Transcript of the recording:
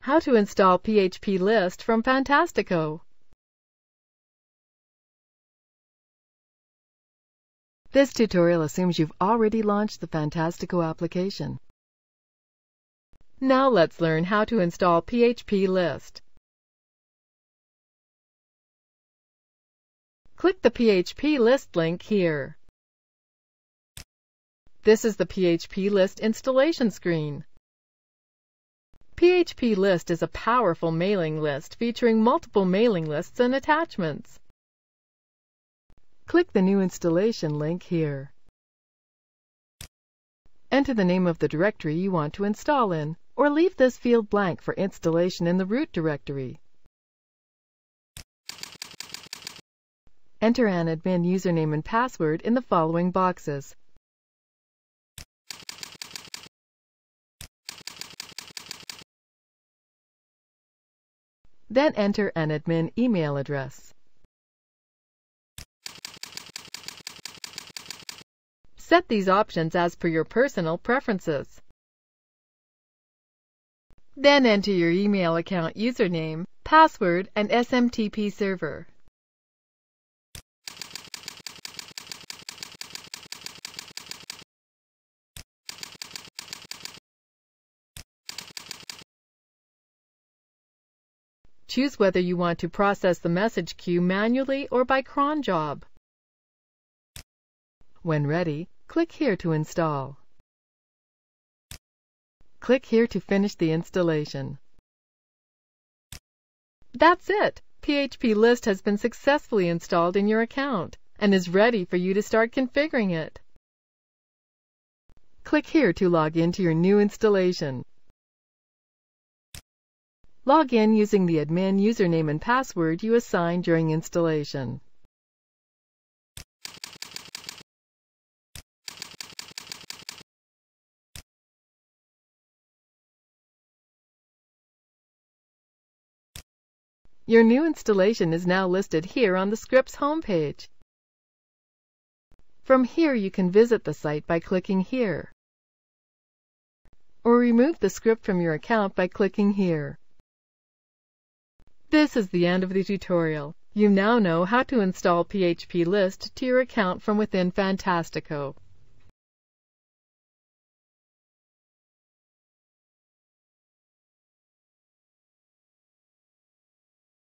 How to install phplist from Fantastico. This tutorial assumes you've already launched the Fantastico application. Now let's learn how to install phplist. Click the phplist link here. This is the phplist installation screen. phplist is a powerful mailing list featuring multiple mailing lists and attachments. Click the New Installation link here. Enter the name of the directory you want to install in, or leave this field blank for installation in the root directory. Enter an admin username and password in the following boxes. Then enter an admin email address. Set these options as per your personal preferences. Then enter your email account username, password, and SMTP server. Choose whether you want to process the message queue manually or by cron job. When ready, click here to install. Click here to finish the installation. That's it! phplist has been successfully installed in your account and is ready for you to start configuring it. Click here to log into your new installation. Log in using the admin username and password you assigned during installation. Your new installation is now listed here on the script's homepage. From here you can visit the site by clicking here, or remove the script from your account by clicking here. This is the end of the tutorial. You now know how to install phplist to your account from within Fantastico.